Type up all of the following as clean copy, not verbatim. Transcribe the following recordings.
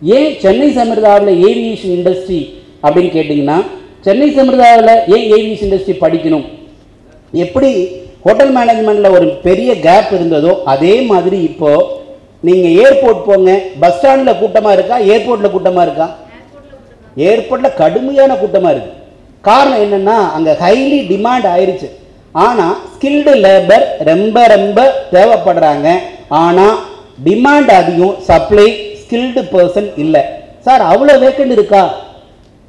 ஏன் Chennai சமிர்தாவில் aviation industry அப்படின்னு கேட்டிங்கன்னா, சென்னை சமிர்தாவில் ஏன் ஏவியேஷன் இண்டஸ்ட்ரி படிக்கணும்? எப்படி ஹோட்டல் மேனேஜ்மெண்ட்டில் ஒரு பெரிய கேப் இருந்ததோ அதே மாதிரி இப்போது நீங்கள் ஏர்போர்ட் போங்க, பஸ் ஸ்டாண்டில் கூட்டமாக இருக்கா, ஏர்போர்ட்டில் கூட்டமாக இருக்கா? ஏர்போர்ட்டில் கடுமையான கூட்டமாக இருக்குது. காரணம் என்னென்னா, அங்கே ஹைலி டிமாண்ட் ஆயிடுச்சு. ஆனால் ஸ்கில்டு லேபர் ரொம்ப ரொம்ப தேவைப்படுறாங்க. ஆனால் டிமாண்ட் அதிகம், சப்ளை ஸ்கில்டு பர்சன் இல்லை. சார் அவ்வளோ வேக்கண்ட் இருக்கா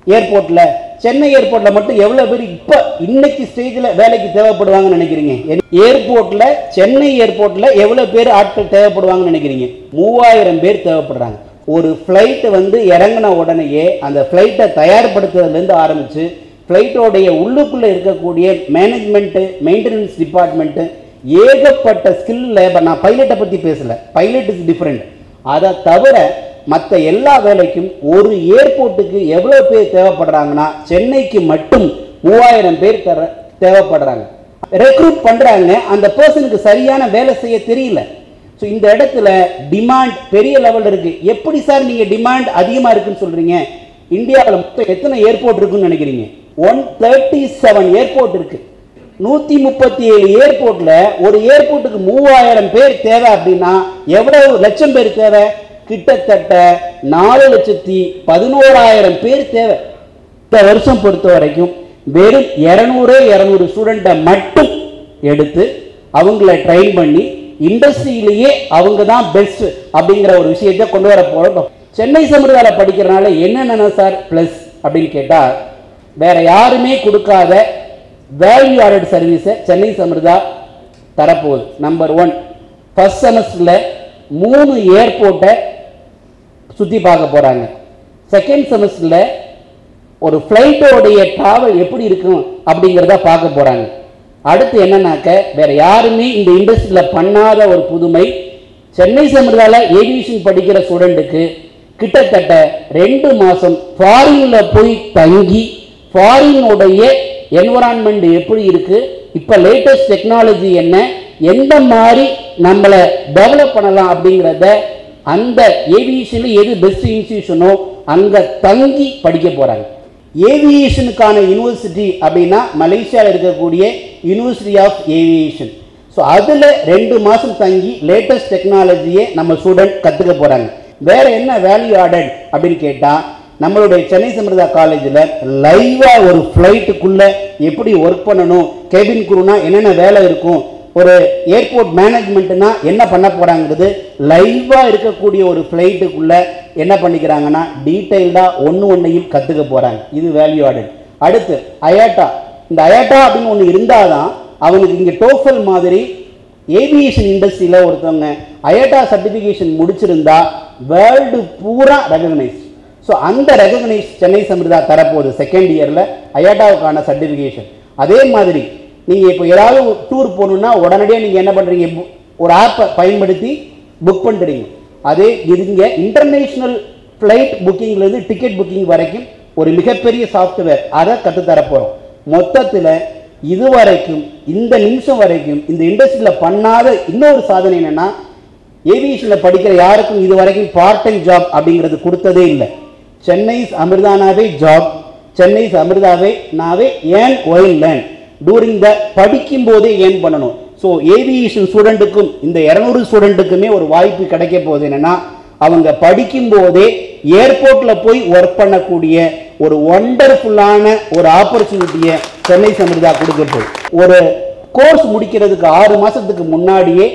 ஏர்போர்ட்டில்? சென்னை ஏர்போர்ட்டில் மட்டும் எவ்வளோ பேர் இப்போ இன்னைக்கு ஸ்டேஜில் வேலைக்கு தேவைப்படுவாங்கன்னு நினைக்கிறீங்க? ஏர்போர்ட்டில், சென்னை ஏர்போர்ட்டில் எவ்வளோ பேர் ஆட்கள் தேவைப்படுவாங்கன்னு நினைக்கிறீங்க? 3000 பேர் தேவைப்படுறாங்க. ஒரு ஃப்ளைட்டு வந்து இறங்கின உடனேயே அந்த ஃப்ளைட்டை தயார்படுத்துறதுலேருந்து ஆரம்பித்து ஃப்ளைட்டோடைய உள்ளுக்குள்ளே இருக்கக்கூடிய மேனேஜ்மெண்ட்டு, மெயின்டெனன்ஸ் டிபார்ட்மெண்ட்டு, ஏகப்பட்ட ஸ்கில் லேபர். நான் பைலட்டை பற்றி பேசலை, பைலட் இஸ் டிஃப்ரெண்ட். அதை தவிர மற்ற எல்லா வேலைக்கும் ஒரு ஏர்போர்ட்டுக்கு எவ்வளோ பேர் தேவைப்படுறாங்கன்னா, சென்னைக்கு மட்டும் 3000 பேர் தேவைப்படுறாங்க. ரெக்ரூட் பண்ணுறாங்க, அந்த பர்சனுக்கு சரியான வேலை செய்ய தெரியல. ஸோ இந்த இடத்துல டிமாண்ட் பெரிய லெவலில் இருக்குது. எப்படி சார் நீங்கள் டிமாண்ட் அதிகமாக இருக்குன்னு சொல்கிறீங்க? இந்தியாவில் மொத்தம் எத்தனை ஏர்போர்ட் இருக்குன்னு நினைக்கிறீங்க? 137 ஏர்போர்ட் இருக்குது. 137 ஏர்போர்ட்டில் ஒரு ஏர்போர்ட்டுக்கு 3000 பேர் தேவை அப்படின்னா எவ்வளவு லட்சம் பேர் தேவை? கிட்டத்தட்ட 4,11,000 பேர் தேவை. இந்த வருஷம் பொறுத்த வரைக்கும் வெறும் 200 ஸ்டூடெண்ட்டை மட்டும் எடுத்து அவங்கள ட்ரெயின் பண்ணி இண்டஸ்ட்ரியிலேயே அவங்க தான் பெஸ்ட் அப்படிங்கிற ஒரு விஷயத்தை கொண்டு வர போகிறோம். சென்னை சமிர்தாவில் படிக்கிறனால என்னென்ன சார் ப்ளஸ் அப்படின்னு கேட்டால், வேற யாருமே கொடுக்காத வேல்யூ ஆடட் சர்வீஸை சென்னை சமிர்தா தரப்போகுது. நம்பர் 1, ஃபர்ஸ்ட் செமஸ்டரில் 3 ஏர்போர்ட்டை சுற்றி பார்க்க போகிறாங்க. செகண்ட் செமஸ்டரில் ஒரு ஃப்ளைட்டோடைய ட்ராவல் எப்படி இருக்கும் அப்படிங்கிறத பார்க்க போகிறாங்க. அடுத்து என்னன்னாக்க, வேற யாருமே இந்த இண்டஸ்ட்ரியில் பண்ணாத ஒரு புதுமை, சென்னை சமிர்தாவில் ஏவியேஷன் படிக்கிற ஸ்டூடெண்ட்டுக்கு கிட்டத்தட்ட 2 மாதம் ஃபாரினில் போய் தங்கி ஃபாரினுடைய என்விரான்மெண்ட் எப்படி இருக்குது, இப்போ லேட்டஸ்ட் டெக்னாலஜி என்ன, எந்த மாதிரி நம்மளை டெவலப் பண்ணலாம் அப்படிங்கிறத அந்த ஏவியேஷனில் எது பெஸ்ட் இன்ஸ்டிடியூஷனோ அங்கே தங்கி படிக்க போகிறாங்க. ஏவியேஷனுக்கான யூனிவர்சிட்டி அப்படின்னா மலேசியாவில் இருக்கக்கூடிய யூனிவர்சிட்டி ஆஃப் ஏவியேஷன். ஸோ அதில் 2 மாதம் தங்கி லேட்டஸ்ட் டெக்னாலஜியை நம்ம ஸ்டூடெண்ட் கற்றுக்க போகிறாங்க. வேறு என்ன வேல்யூ ஆடட் அப்படின்னு கேட்டால், நம்மளுடைய சென்னை சமிர்தா காலேஜில் லைவாக ஒரு ஃப்ளைட்டுக்குள்ளே எப்படி ஒர்க் பண்ணணும், கேபின் குரூனா என்னென்ன வேலை இருக்கும், ஒரு ஏர்போர்ட் மேனேஜ்மெண்ட்னா என்ன பண்ண போகிறாங்கிறது லைவாக இருக்கக்கூடிய ஒரு ஃப்ளைட்டுக்குள்ளே என்ன பண்ணிக்கிறாங்கன்னா டீட்டெயில்டாக ஒன்றையும் கற்றுக்க போகிறாங்க. இது வேல்யூ ஆடட். அடுத்து அயாட்டா. இந்த அயாட்டா அப்படின்னு ஒன்று இருந்தால் தான் அவங்களுக்கு இங்கே டோஃபல் மாதிரி ஏவியேஷன் இண்டஸ்ட்ரியில் ஒருத்தவங்க அயாட்டா சர்டிஃபிகேஷன் முடிச்சிருந்தா வேர்ல்டு பூரா ரெகக்னைஸ். ஸோ அந்த ரெகக்னைஸ் சென்னை சமிர்தா தரப்போகுது செகண்ட் இயரில் அயாட்டாவுக்கான சர்டிஃபிகேஷன். அதே மாதிரி நீங்கள் இப்போ ஏதாவது டூர் போகணுன்னா உடனடியாக நீங்கள் என்ன பண்ணுறீங்க, ஒரு ஆப்பை பயன்படுத்தி புக் பண்ணுறீங்க. அதே இதுங்க இன்டர்நேஷ்னல் ஃப்ளைட் புக்கிங்லேருந்து டிக்கெட் புக்கிங் வரைக்கும் ஒரு மிகப்பெரிய சாஃப்ட்வேர், அதை கற்றுத்தரப்போகிறோம். மொத்தத்தில் இதுவரைக்கும் இந்த நிமிஷம் வரைக்கும் இந்த இண்டஸ்ட்ரியில் பண்ணாத இன்னொரு சாதனை என்னென்னா, ஏவியேஷனில் படிக்கிற யாருக்கும் இது வரைக்கும் பார்ட் டைம் ஜாப் அப்படிங்கிறது கொடுத்ததே இல்லை. சென்னை அமிர்தானாவே ஜாப், சென்னை அமிர்தாவே நாவே ஏன் ஒயில் லேர்ன் டூரிங் த படிக்கும் போதே ஏன் பண்ணணும். ஸோ ஏவியேஷன் ஸ்டூடெண்ட்டுக்கும் இந்த 200 ஸ்டூடெண்ட்டுக்குமே ஒரு வாய்ப்பு கிடைக்க போகுது. என்னென்னா, அவங்க படிக்கும் போதே ஏர்போர்ட்டில் போய் ஒர்க் பண்ணக்கூடிய ஒரு ஒண்டர்ஃபுல்லான ஒரு ஆப்பர்ச்சுனிட்டியை சென்னை சமிர்தா கொடுக்குது. ஒரு கோர்ஸ் முடிக்கிறதுக்கு 6 மாதத்துக்கு முன்னாடியே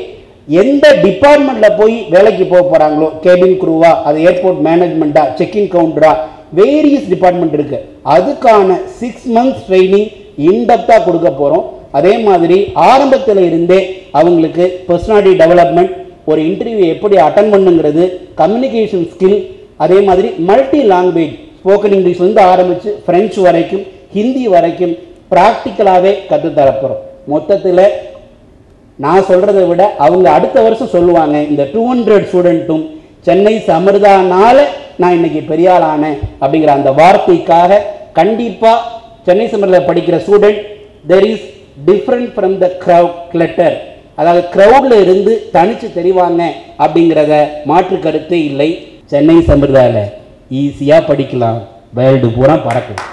எந்த டிபார்ட்மெண்ட்டில் போய் வேலைக்கு போக போகிறாங்களோ, கேபின் குரூவா, அது ஏர்போர்ட் மேனேஜ்மெண்ட்டா, செக்இன் கவுண்டரா, வேரியஸ் டிபார்ட்மெண்ட் இருக்குது, அதுக்கான 6 மந்த்ஸ் ட்ரைனிங் இன்டெப்த்தாக கொடுக்க போகிறோம். அதே மாதிரி ஆரம்பத்தில் இருந்தே அவங்களுக்கு பர்சனாலிட்டி டெவலப்மெண்ட், ஒரு இன்டர்வியூ எப்படி அட்டன் பண்ணுங்கிறது, கம்யூனிகேஷன் ஸ்கில், அதே மாதிரி மல்டி லாங்குவேஜ், ஸ்போக்கன் இங்கிலீஷ்லேருந்து ஆரம்பித்து ஃப்ரெஞ்சு வரைக்கும், ஹிந்தி வரைக்கும் ப்ராக்டிக்கலாகவே கற்றுத்தரப்போகிறோம். மொத்தத்தில் நான் சொல்கிறத விட அவங்க அடுத்த வருஷம் சொல்லுவாங்க, இந்த 200 ஸ்டூடெண்ட்டும் சென்னை சமிர்தானால நான் இன்னைக்கு பெரியாள் ஆனேன் அப்படிங்கிற அந்த வார்த்தைக்காக கண்டிப்பாக சென்னை சமிர்தா படிக்கிற student there is different from the clutter, அதாவது க்ரௌடில் இருந்து தனித்து தெரிவாங்க அப்படிங்கிறத மாற்று கருத்தே இல்லை. சென்னை சம்பிரதாயில் ஈஸியாக படிக்கலாம், வேர்ல்டு பூரா பறக்கும்.